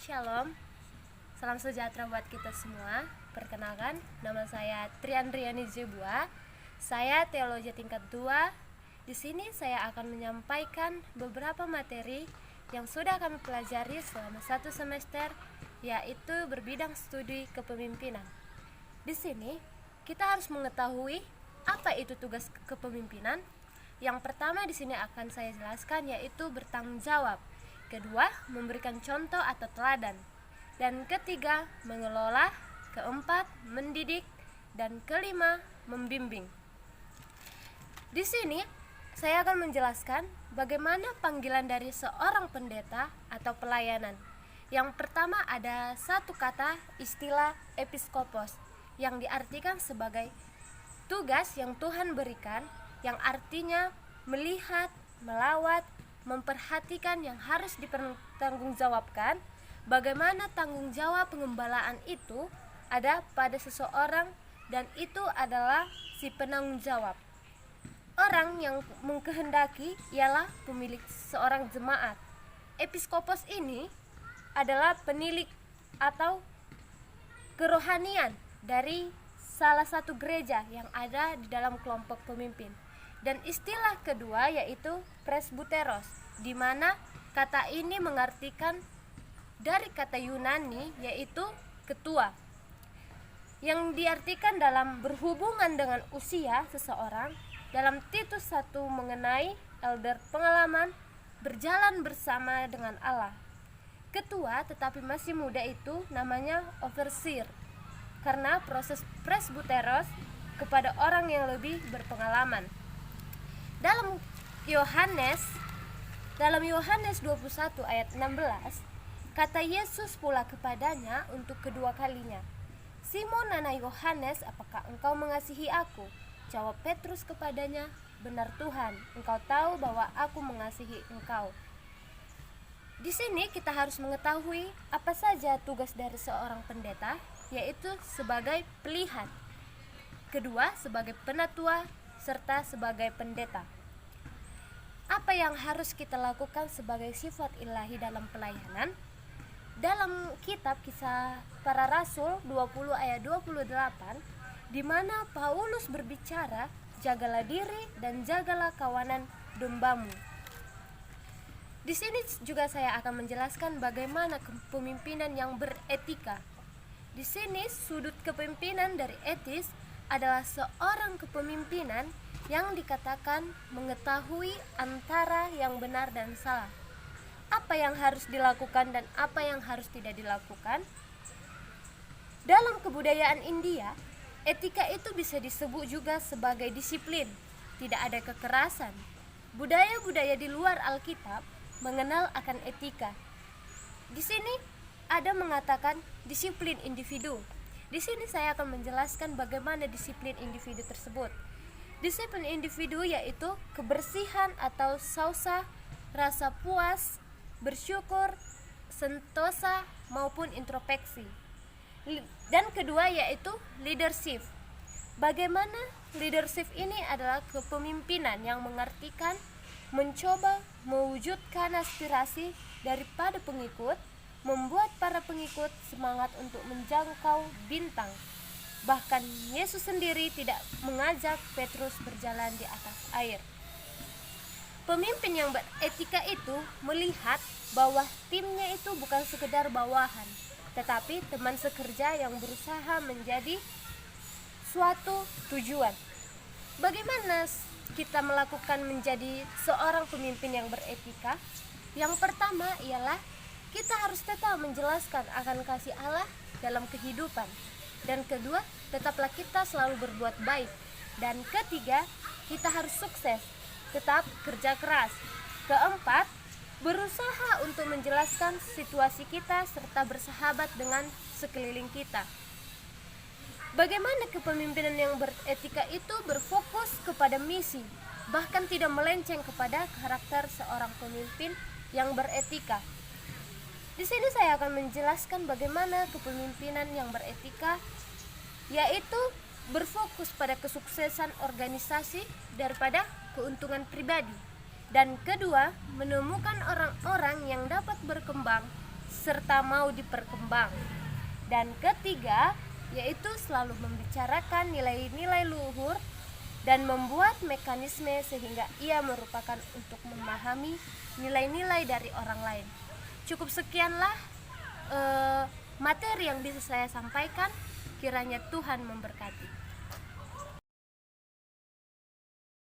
Shalom, salam sejahtera buat kita semua. Perkenalkan, nama saya Triandriani Zebua. Saya teologi tingkat 2. Di sini saya akan menyampaikan beberapa materi yang sudah kami pelajari selama 1 semester, yaitu berbidang studi kepemimpinan. Di sini kita harus mengetahui apa itu tugas kepemimpinan. Yang pertama di sini akan saya jelaskan yaitu bertanggung jawab. Kedua, memberikan contoh atau teladan. Dan ketiga, mengelola. Keempat, mendidik. Dan kelima, membimbing. Di sini saya akan menjelaskan bagaimana panggilan dari seorang pendeta atau pelayanan. Yang pertama ada satu kata istilah episkopos yang diartikan sebagai tugas yang Tuhan berikan, yang artinya melihat, melawat, memperhatikan yang harus dipertanggungjawabkan. Bagaimana tanggung jawab pengembalaan itu ada pada seseorang, dan itu adalah si penanggung jawab. Orang yang mengkehendaki ialah pemilik seorang jemaat. Episkopos ini adalah penilik atau kerohanian dari salah satu gereja yang ada di dalam kelompok pemimpin. Dan istilah kedua yaitu presbuteros, di mana kata ini mengartikan dari kata Yunani yaitu ketua, yang diartikan dalam berhubungan dengan usia seseorang. Dalam Titus 1 mengenai elder pengalaman berjalan bersama dengan Allah. Ketua tetapi masih muda itu namanya overseer, karena proses presbuteros kepada orang yang lebih berpengalaman. Dalam Yohanes 21 ayat 16, kata Yesus pula kepadanya untuk kedua kalinya, "Simon anak Yohanes, apakah engkau mengasihi aku?" Jawab Petrus kepadanya, "Benar Tuhan, engkau tahu bahwa aku mengasihi engkau." Di sini kita harus mengetahui apa saja tugas dari seorang pendeta, yaitu sebagai pelihat, kedua sebagai penatua, serta sebagai pendeta. Apa yang harus kita lakukan sebagai sifat ilahi dalam pelayanan? Dalam kitab Kisah Para Rasul 20 ayat 28, di mana Paulus berbicara, "Jagalah diri dan jagalah kawanan dombamu." Di sini juga saya akan menjelaskan bagaimana kepemimpinan yang beretika. Di sini sudut kepemimpinan dari etis adalah seorang kepemimpinan yang dikatakan mengetahui antara yang benar dan salah. Apa yang harus dilakukan dan apa yang harus tidak dilakukan. Dalam kebudayaan India, etika itu bisa disebut juga sebagai disiplin. Tidak ada kekerasan. Budaya-budaya di luar Alkitab mengenal akan etika. Di sini ada mengatakan disiplin individu. Di sini saya akan menjelaskan bagaimana disiplin individu tersebut. Disiplin individu yaitu kebersihan atau sausa, rasa puas, bersyukur, sentosa maupun introspeksi. Dan kedua yaitu leadership. Bagaimana leadership ini adalah kepemimpinan yang mengartikan mencoba mewujudkan aspirasi daripada pengikut, membuat para pengikut semangat untuk menjangkau bintang. Bahkan Yesus sendiri tidak mengajak Petrus berjalan di atas air. Pemimpin yang beretika itu melihat bahwa timnya itu bukan sekedar bawahan, tetapi teman sekerja yang berusaha menjadi suatu tujuan. Bagaimana kita melakukan menjadi seorang pemimpin yang beretika? Yang pertama ialah kita harus tetap menjelaskan akan kasih Allah dalam kehidupan. Dan kedua, tetaplah kita selalu berbuat baik. Dan ketiga, kita harus sukses, tetap kerja keras. Keempat, berusaha untuk menjelaskan situasi kita serta bersahabat dengan sekeliling kita. Bagaimana kepemimpinan yang beretika itu berfokus kepada misi, bahkan tidak melenceng kepada karakter seorang pemimpin yang beretika. Di sini saya akan menjelaskan bagaimana kepemimpinan yang beretika, yaitu berfokus pada kesuksesan organisasi daripada keuntungan pribadi. Dan kedua, menemukan orang-orang yang dapat berkembang serta mau diperkembang. Dan ketiga, yaitu selalu membicarakan nilai-nilai luhur dan membuat mekanisme sehingga ia merupakan untuk memahami nilai-nilai dari orang lain. Cukup sekianlah materi yang bisa saya sampaikan. Kiranya Tuhan memberkati.